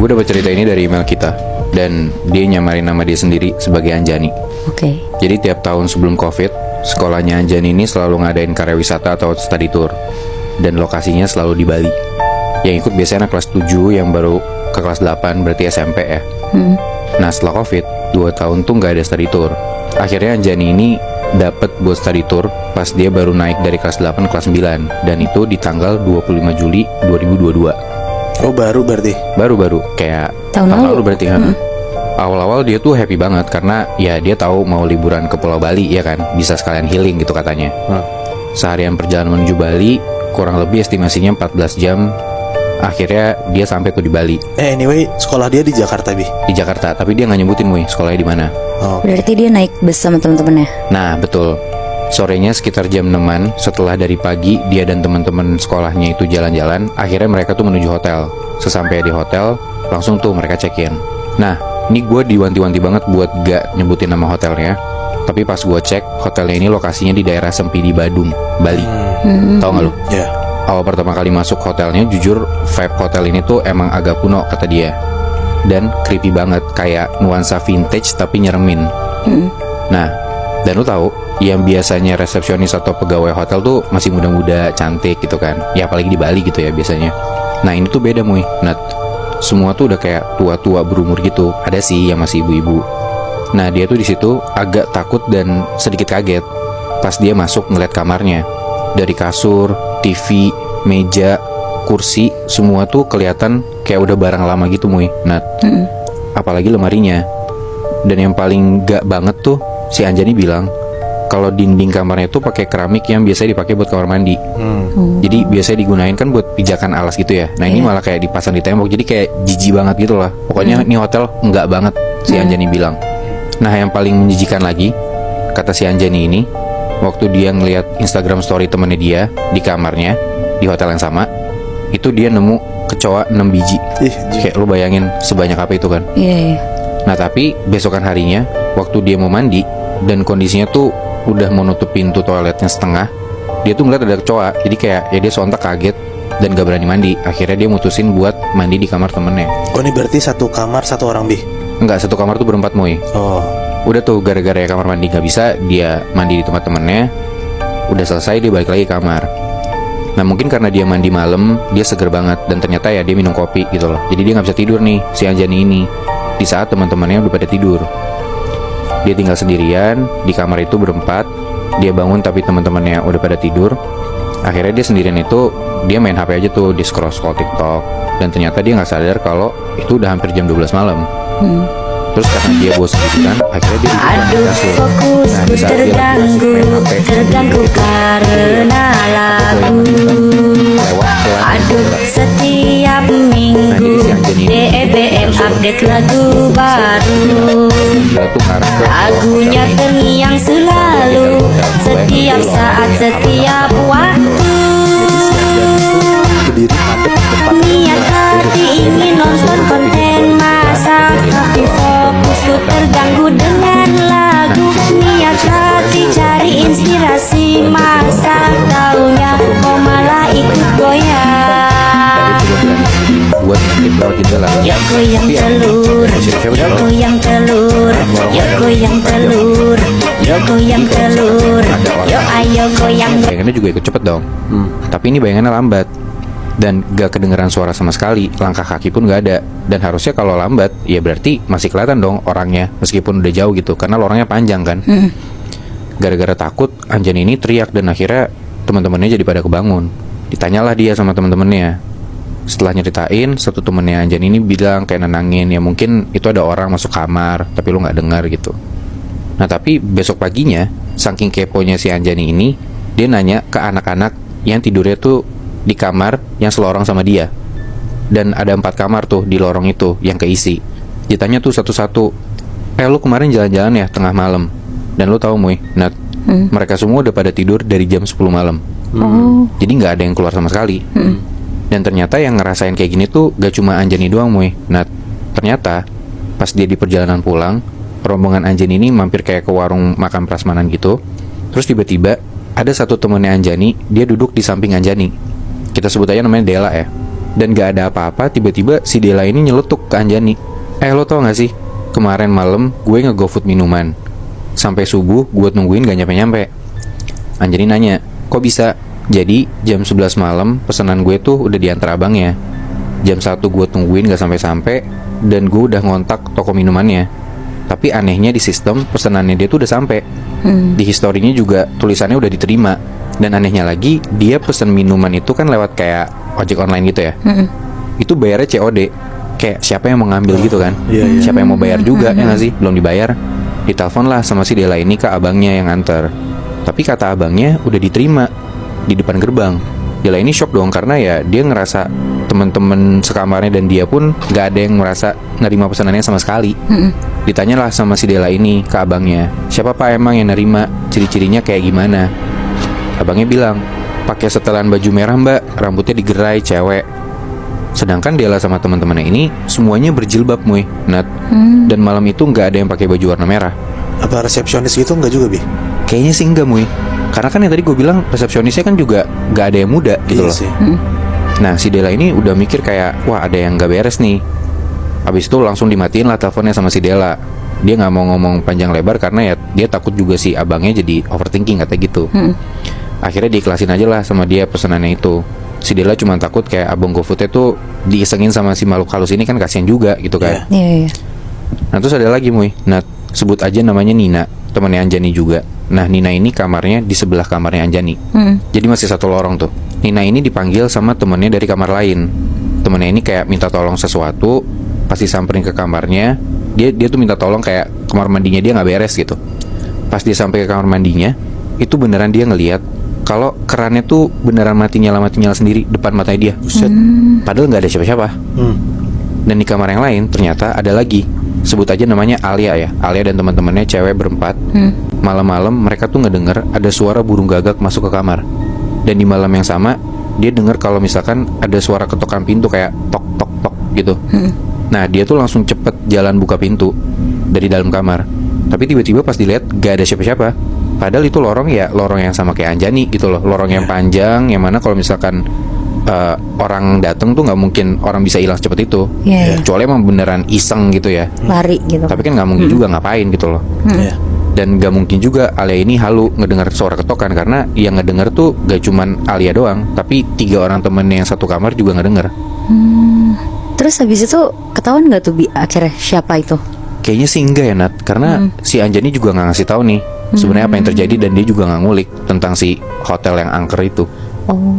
Gue dapat cerita ini dari email kita, dan dia nyamarin nama dia sendiri sebagai Anjani. Oke. Jadi tiap tahun sebelum COVID, sekolahnya Anjani ini selalu ngadain karya wisata atau study tour, dan lokasinya selalu di Bali. Yang ikut biasanya anak kelas 7 yang baru ke kelas 8, berarti SMP ya. Nah setelah COVID, 2 tahun tuh gak ada study tour. Akhirnya Anjani ini dapat buat study tour pas dia baru naik dari kelas 8 ke kelas 9, dan itu di tanggal 25 Juli 2022. Oh baru berarti? Baru-baru, kayak Tahun lalu berarti kan. Awal-awal dia tuh happy banget karena ya dia tahu mau liburan ke Pulau Bali ya kan, bisa sekalian healing gitu katanya. Seharian perjalanan menuju Bali, kurang lebih estimasinya 14 jam. Akhirnya dia sampai tuh di Bali. Anyway, sekolah dia di Jakarta, Bi? Di Jakarta, tapi dia nggak nyebutin sekolahnya di mana. Berarti dia naik bus sama teman-temannya. Nah betul. Sorenya sekitar jam 6-an, setelah dari pagi dia dan teman-teman sekolahnya itu jalan-jalan, akhirnya mereka tuh menuju hotel. Sesampai di hotel, langsung tuh mereka check-in. Nah, ini gue diwanti-wanti banget buat gak nyebutin nama hotelnya. Tapi pas gue cek, hotelnya ini lokasinya di daerah Sempidi, Badung, Bali. Tahu nggak lu? Ya. Awal pertama kali masuk hotelnya, jujur vibe hotel ini tuh emang agak kuno kata dia. Dan creepy banget, kayak nuansa vintage tapi nyeremin. Nah, dan lu tahu, yang biasanya resepsionis atau pegawai hotel tuh masih muda-muda, cantik gitu kan. Ya apalagi di Bali gitu ya biasanya. Nah ini tuh beda Nat. Semua tuh udah kayak tua-tua berumur gitu. Ada sih yang masih ibu-ibu. Nah dia tuh di situ agak takut dan sedikit kaget pas dia masuk ngeliat kamarnya. Dari kasur, TV, meja, kursi, semua tuh kelihatan kayak udah barang lama gitu Nat. Apalagi lemarinya. Dan yang paling gak banget tuh, si Anjani bilang kalau dinding kamarnya itu pakai keramik yang biasanya dipakai buat kamar mandi. Jadi biasanya digunain kan buat pijakan alas gitu ya. Nah ini malah kayak dipasang di tembok, jadi kayak jijik banget gitu lah. Pokoknya ini hotel enggak banget, si Anjani bilang. Nah yang paling menjijikan lagi, kata si Anjani ini, waktu dia ngelihat Instagram story temennya dia di kamarnya di hotel yang sama, itu dia nemu kecoa 6 biji. Kayak lu bayangin sebanyak apa itu kan. Iya. Nah tapi besokan harinya, waktu dia mau mandi dan kondisinya tuh udah mau nutup pintu toiletnya setengah, dia tuh ngeliat ada kecoa. Jadi kayak ya dia sontak kaget dan gak berani mandi. Akhirnya dia mutusin buat mandi di kamar temennya. Oh ini berarti satu kamar satu orang, Bi? Enggak, satu kamar tuh berempat Oh. Udah tuh gara-gara ya kamar mandi gak bisa, dia mandi di tempat temennya. Udah selesai dia balik lagi ke kamar. Nah mungkin karena dia mandi malam, dia seger banget. Dan ternyata ya dia minum kopi gitu loh. Jadi dia gak bisa tidur nih si Anjani ini di saat teman-temannya udah pada tidur. Dia tinggal sendirian di kamar itu berempat. Dia bangun tapi teman-temannya udah pada tidur. Akhirnya dia sendirian itu, dia main HP aja tuh, di scroll TikTok. Dan ternyata dia nggak sadar kalau itu udah hampir jam 12 malam. Terus karena dia bosan gitu kan, akhirnya dia duduk di kasur. Nah di saat dia lagi main HP, Terganggu karena lagu. lewat pelan. Setiap minggu Nah jadi si Anjani ini BBM update lagu baru. dia tuh ngarah ke Lagunya terngiang selalu, setiap saat, setiap waktu. Berdiri madep depan. Niat hati ingin nonton konten masak, tapi fokusku terganggu dengan lagu. Niat hati cari inspirasi masak, taunya kau malah ikut goyang. buat ngintip lewat jendela. Yuk goyang telur, yuk goyang telur, yuk goyang telur, yuk goyang telur, yuk ayo goyang. Bayangannya juga ikut cepet dong. Tapi ini bayangannya lambat dan gak kedengeran suara sama sekali. Langkah kaki pun gak ada. Dan harusnya kalau lambat, ya berarti masih kelihatan dong orangnya, meskipun udah jauh gitu, karena lorongnya panjang kan. Gara-gara takut, Anjani ini teriak dan akhirnya teman-temannya jadi pada kebangun. Ditanyalah dia sama teman-temannya. Setelah nyeritain, satu temennya Anjani ini bilang kayak nenangin, ya mungkin itu ada orang masuk kamar tapi lu gak dengar gitu. Nah tapi besok paginya, saking keponya si Anjani ini, dia nanya ke anak-anak yang tidurnya tuh di kamar yang selorong sama dia. Dan ada 4 kamar tuh di lorong itu yang keisi. Ditanya tuh satu-satu, lu kemarin jalan-jalan ya tengah malam? Dan lu tahu Nat, mereka semua udah pada tidur dari jam 10 malam. Jadi gak ada yang keluar sama sekali. Dan ternyata yang ngerasain kayak gini tuh gak cuma Anjani doang Nat. Ternyata pas dia di perjalanan pulang, rombongan Anjani ini mampir kayak ke warung makan prasmanan gitu. Terus tiba-tiba ada satu temennya Anjani, dia duduk di samping Anjani. Kita sebut aja namanya Dela ya. Dan gak ada apa-apa, tiba-tiba si Dela ini nyeletuk ke Anjani. Lo tau gak sih, kemarin malam gue nge-GoFood minuman, sampai subuh gue tungguin gak nyampe-nyampe. Anjani nanya, kok bisa? Jadi jam 11 malam pesanan gue tuh udah diantar abangnya. Jam 1 gue tungguin gak sampai-sampai, dan gue udah ngontak toko minumannya. Tapi anehnya di sistem pesanannya dia tuh udah sampai. Di historinya juga tulisannya udah diterima. Dan anehnya lagi, dia pesen minuman itu kan lewat kayak ojek online gitu ya. Itu bayarnya COD. Kayak siapa yang mau ngambil gitu kan. Siapa yang mau bayar juga, ya gak sih? Belum dibayar. Ditelepon lah sama si Dela ini ke abangnya yang antar. Tapi kata abangnya udah diterima di depan gerbang. Dela ini shock dong, karena ya dia ngerasa teman-teman sekamarnya dan dia pun gak ada yang merasa nerima pesanannya sama sekali. Ditanyalah sama si Dela ini ke abangnya, siapa pak emang yang nerima, ciri-cirinya kayak gimana? Abangnya bilang, pakai setelan baju merah mbak, rambutnya digerai, cewek. Sedangkan Dela sama teman-temannya ini semuanya berjilbab Muy, Nat. Dan malam itu nggak ada yang pakai baju warna merah. Apa resepsionis gitu nggak juga, Bi? Kayaknya sih enggak Muy, karena kan yang tadi gue bilang resepsionisnya kan juga nggak ada yang muda gitu Iya loh. sih. Nah si Dela ini udah mikir kayak, wah ada yang nggak beres nih. Habis itu langsung dimatiin lah teleponnya sama si Dela. Dia nggak mau ngomong panjang lebar karena ya dia takut juga si abangnya jadi overthinking katanya gitu. Akhirnya diiklasin aja lah sama dia pesanannya itu. Si Dela cuma takut kayak abang GoFoodnya tuh diisengin sama si makhluk halus ini, kan kasihan juga gitu kan. Iya. Nah terus ada lagi Muy, nah sebut aja namanya Nina, temannya Anjani juga. Nah Nina ini kamarnya di sebelah kamarnya Anjani. Jadi masih satu lorong tuh. Nina ini dipanggil sama temennya dari kamar lain. Temennya ini kayak minta tolong sesuatu. Pas disamperin ke kamarnya, dia tuh minta tolong kayak kamar mandinya dia nggak beres gitu. Pas dia sampai ke kamar mandinya, itu beneran dia ngelihat kalau kerannya tuh beneran mati nyala sendiri depan matanya dia. Buset. Padahal nggak ada siapa-siapa. Dan di kamar yang lain ternyata ada lagi. Sebut aja namanya Alia ya. Alia dan teman-temannya cewek berempat. Malam-malam mereka tuh ngedenger ada suara burung gagak masuk ke kamar. Dan di malam yang sama dia dengar kalau misalkan ada suara ketukan pintu kayak tok tok tok gitu. Nah dia tuh langsung cepet jalan buka pintu dari dalam kamar. Tapi tiba-tiba pas dilihat gak ada siapa-siapa. Padahal itu lorong yang sama kayak Anjani gitu loh. Lorong yang panjang, yang mana kalau misalkan orang dateng tuh nggak mungkin orang bisa hilang secepat itu. Kecuali emang beneran iseng gitu ya, Lari gitu. tapi kan nggak mungkin juga ngapain gitu loh. Dan gak mungkin juga Alia ini halu ngedengar suara ketokan, karena yang ngedengar tuh gak cuman Alia doang, tapi 3 orang temennya yang satu kamar juga ngedengar. Terus habis itu ketahuan nggak tuh Bi akhirnya siapa itu? Kayaknya sih enggak ya Nat, karena si Anjani juga nggak ngasih tahu nih sebenarnya apa yang terjadi, dan dia juga nggak ngulik tentang si hotel yang angker itu.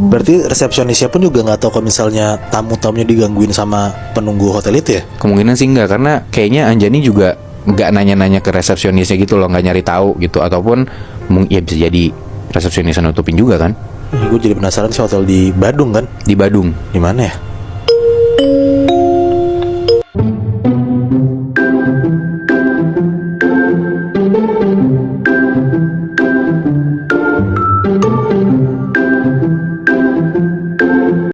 Berarti resepsionisnya pun juga nggak tahu kalau misalnya tamu-tamunya digangguin sama penunggu hotel itu ya? Kemungkinan sih enggak, karena kayaknya Anjani juga nggak nanya-nanya ke resepsionisnya gitu loh, nggak nyari tahu gitu, ataupun ya bisa jadi resepsionisnya nutupin juga kan. Gue jadi penasaran sih, hotel di Badung kan? Di Badung. Di mana ya?